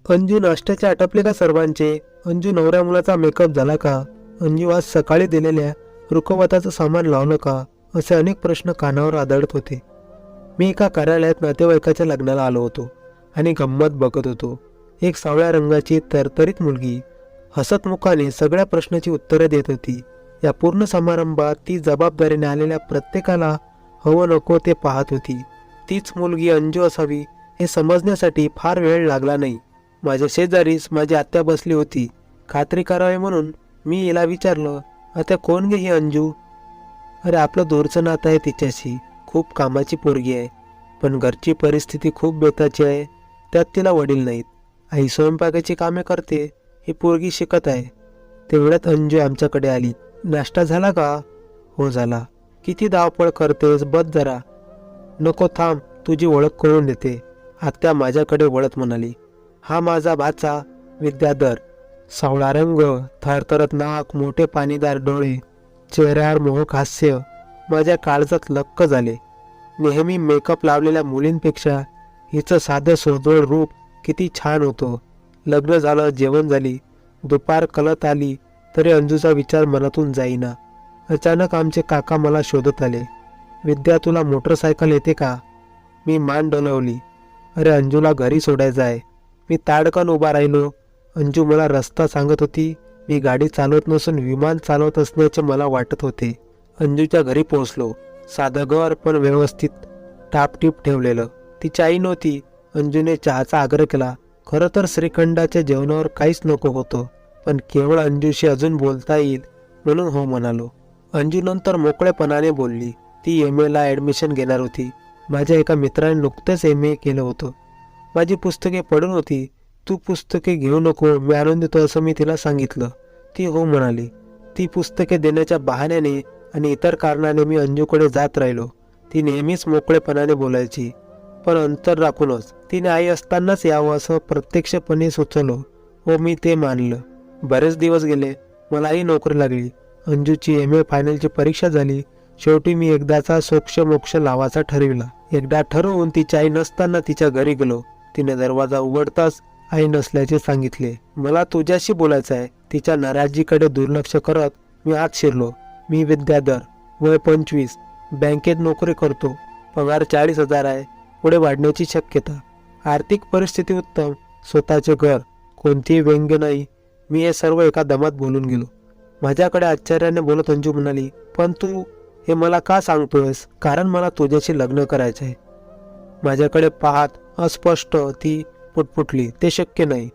अंजू नाश्त्याचे आटपले का सर्वांचे? अंजू नवऱ्या मुलाचा मेकअप झाला का? अंजू आज सकाळी दिलेल्या रुखवताचं सामान लावलं का? असे अनेक प्रश्न कानावर आदळत होते. मी एका कार्यालयात नातेवाईकाच्या लग्नाला आलो होतो आणि गंमत बघत होतो. एक सावळ्या रंगाची तरतरीत मुलगी हसत मुखाने सगळ्या प्रश्नाची उत्तरे देत होती. या पूर्ण समारंभात ती जबाबदारीने आलेल्या प्रत्येकाला हवं नको ते पाहत होती. तीच मुलगी अंजू असावी हे समजण्यासाठी फार वेळ लागला नाही. माझ्या शेजारीच माझी आत्या बसली होती. खात्री करावी म्हणून मी हिला विचारलं, आता कोण गे ही अंजू? अरे आपलं दूरचं नातं आहे तिच्याशी. खूप कामाची पोरगी आहे, पण घरची परिस्थिती खूप बेताची आहे. त्यात तिला वडील नाहीत. आई स्वयंपाकाची कामे करते. ही पोरगी शिकत आहे. तेवढ्यात अंजू आमच्याकडे आली. नाश्ता झाला का? हो झाला. किती धावपळ करतेस, बस जरा. नको थांब, तुझी ओळख करून देते. आत्या माझ्याकडे वळत म्हणाली, हा माझा भाचा विद्याधर. सावळा रंग, थरथरत नाक, मोठे पाणीदार डोळे, चेहऱ्यावर मोहक हास्य माझ्या काळजात लक्क झाले. नेहमी मेकअप लावलेल्या मुलींपेक्षा हिचं साधं सोजवळ रूप किती छान होतं. लग्न झालं, जेवण झाली, दुपार कलत आली तरी अंजूचा विचार मनातून जाईना. अचानक आमचे काका मला शोधत आले. विद्या, तुला मोटरसायकल येते का? मी मान डोलावली. अरे अंजूला घरी सोडायचं आहे. मी ताडकन उभा राहिलो. अंजू मला रस्ता सांगत होती. मी गाडी चालवत नसून विमान चालवत असल्याचे मला वाटत होते. अंजूच्या घरी पोहोचलो. साधं घर पण व्यवस्थित टापटीप ठेवलेलं. तिची आई नव्हती. अंजूने चहाचा आग्रह केला. खरं तर श्रीखंडाच्या जेवणावर काहीच नको होतं, पण केवळ अंजूशी अजून बोलता येईल म्हणून हो म्हणालो. अंजू नंतर मोकळेपणाने बोलली. ती MA ला ॲडमिशन घेणार होती. माझ्या एका मित्राने नुकतेच MA केलं होतं. माझी पुस्तके पडून होती. तू पुस्तके घेऊ नको, मी आणून देतो असं मी तिला सांगितलं. ती हो म्हणाली. ती पुस्तके देण्याच्या बहाण्याने आणि इतर कारणाने मी अंजूकडे जात राहिलो. ती नेहमीच मोकळेपणाने बोलायची, पण अंतर राखूनच. तिने आई असतानाच यावं असं प्रत्यक्षपणे सुचवलं. हो मी ते मानलं. बरेच दिवस गेले. मलाही नोकरी लागली. अंजूची MA फायनलची परीक्षा झाली. शेवटी मी एकदाचा सोक्ष लावायचा ठरविला. एकदा ठरवून तिची आई नसताना तिच्या घरी गेलो. तिने दरवाजा उघडताच आई नसल्याचे सांगितले. मला तुझ्याशी बोलायचं आहे. तिच्या नाराजीकडे दुर्लक्ष करत मी आत शिरलो. मी विद्याधर, वय 25, बँकेत नोकरी करतो. पगार 40,000 आहे. पुढे वाढण्याची शक्यता. आर्थिक परिस्थिती उत्तम. स्वतःचे घर. कोणतीही व्यंग्य नाही. मी हे सर्व एका दमात बोलून गेलो. माझ्याकडे आश्चर्याने बोलत अंजू म्हणाली, पण तू हे मला का सांगतोयस? कारण मला तुझ्याशी लग्न करायचं आहे. माझ्याकडे पाहत अस्पष्ट ती पुटपुटली, ते शक्य नाही.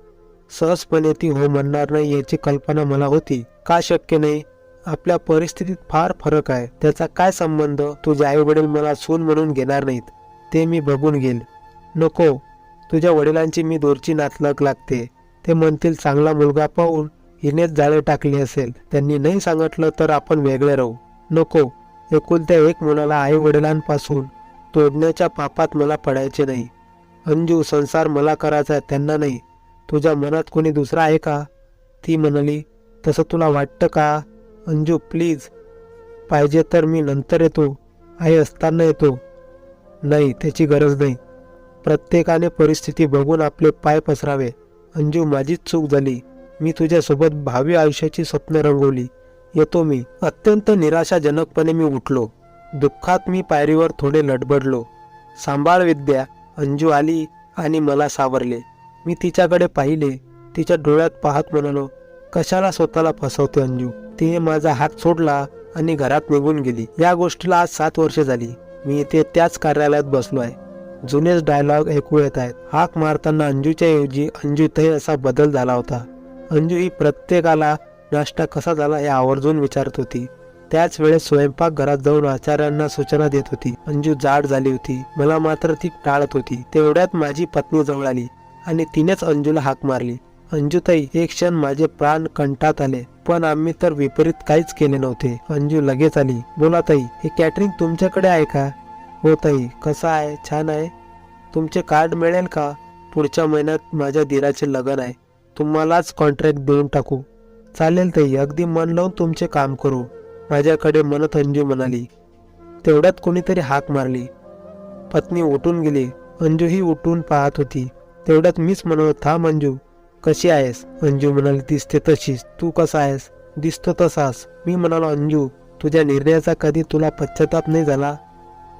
सहजपणे ती हो म्हणणार नाही याची कल्पना मला होती. का शक्य नाही? आपल्या परिस्थितीत फार फरक आहे. त्याचा काय संबंध? तुझे आई वडील मला सून म्हणून घेणार नाहीत. ते मी बघून घेईल. नको, तुझ्या वडिलांची मी दूरची नातलग लागते. ते म्हणतील चांगला मुलगा पाहून हिनेच जाळे टाकली असेल. त्यांनी नाही सांगितलं तर आपण वेगळे राहू. नको, एकुलत्या एक मुलाला आई वडिलांपासून तोडण्याच्या पापात मला पडायचे नाही. अंजू, संसार मला करायचा आहे, त्यांना नाही. तुझ्या मनात कोणी दुसरा आहे का? ती म्हणाली, तसं तुला वाटतं का? अंजू प्लीज, पाहिजे तर मी नंतर येतो. आई असताना येतो. नाही, त्याची गरज नाही. प्रत्येकाने परिस्थिती बघून आपले पाय पसरावे. अंजू, माझीच चूक झाली. मी तुझ्यासोबत भावी आयुष्याची स्वप्न रंगवली. येतो मी. अत्यंत निराशाजनकपणे मी उठलो. दुःखात मी पायरीवर थोडे लडबडलो. सांभाळ विद्या. अंजू आली आणि मला सावरले. मी तिच्याकडे पाहिले. तिच्या डोळ्यात पाहत म्हणालो, कशाला स्वतःला फसवते अंजू? तिने माझा हात सोडला आणि घरात निघून गेली. या गोष्टीला आज 7 वर्षे झाली. मी इथे त्याच कार्यालयात बसलो आहे. जुनेच डायलॉग ऐकू येत आहेत. हाक मारताना अंजूच्या ऐवजी अंजूतही असा बदल झाला होता. अंजू ही प्रत्येकाला नाश्ता कसा झाला हे आवर्जून विचारत होती. त्याच वेळेस स्वयंपाकघरात जाऊन आचार्यांना सूचना देत होती. अंजू जाड झाली होती. मला मात्र ती टाळत होती. तेवढ्यात माझी पत्नी जवळ आली आणि तिनेच अंजूला हाक मारली. अंजूताई, एक क्षण माझे प्राण कंठात आले, पण आम्ही तर विपरीत काहीच केले नव्हते. अंजू लगेच आली. बोला ताई, हे कॅटरिंग तुमच्याकडे आहे का? हो ताई. कसं आहे? छान आहे. तुमचे कार्ड मिळेल का? पुढच्या महिन्यात माझ्या दिराचे लग्न आहे. तुम्हालाच कॉन्ट्रॅक्ट देऊन टाकू. चालेल ताई, अगदी मन लावून तुमचे काम करू. माझ्याकडे म्हणत अंजू म्हणाली. तेवढ्यात कोणीतरी हाक मारली. पत्नी उठून गेली. अंजूही उठून पाहत होती. तेवढ्यात मीच म्हणालो, थांब अंजू, कशी आहेस? अंजू म्हणाली, दिसते तशीच. तू कसा आहेस? दिसतो तसाच. मी म्हणालो, अंजू, तुझ्या निर्णयाचा कधी तुला पश्चाताप नाही झाला?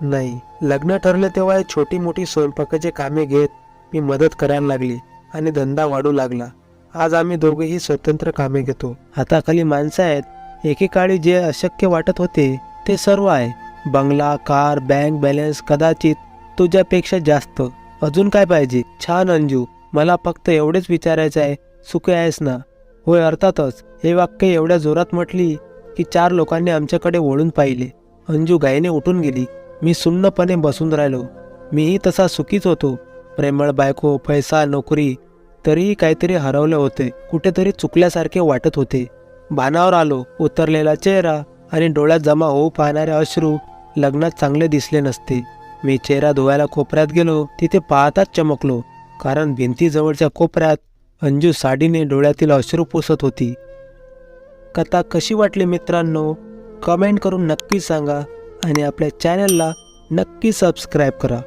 नाही. लग्न ठरलं तेव्हा छोटी मोठी स्वयंपाकाची कामे घेत मी मदत करायला लागली आणि धंदा वाढू लागला. आज आम्ही दोघेही स्वतंत्र कामे घेतो. हाताखाली माणसं आहेत. एकेकाळी जे अशक्य वाटत होते ते सर्व आहे. बंगला, कार, बँक बॅलन्स, कदाचित तुझ्यापेक्षा जास्त. अजून काय पाहिजे? छान अंजू, मला फक्त एवढेच विचारायचं आहे, सुखी आहेस ना? होय, अर्थातच. हे वाक्य एवढ्या जोरात म्हटली की 4 लोकांनी आमच्याकडे वळून पाहिले. अंजू घाईने उठून गेली. मी सुन्नपणे बसून राहिलो. मीही तसा सुखीच होतो. प्रेमळ बायको, पैसा, नोकरी, तरीही काहीतरी हरवले होते. कुठेतरी चुकल्यासारखे वाटत होते. भानावर आलो. उतरलेला चेहरा आणि डोळ्यात जमा होऊ पाहणारे अश्रू लग्नात चांगले दिसले नसते. मी चेहरा धुवायला कोपऱ्यात गेलो. तिथे पाहताच चमकलो, कारण भिंतीजवळच्या कोपऱ्यात अंजू साडीने डोळ्यातील अश्रू पुसत होती. कथा कशी वाटली मित्रांनो? कमेंट करून नक्की सांगा आणि आपल्या चॅनलला नक्की सबस्क्राईब करा.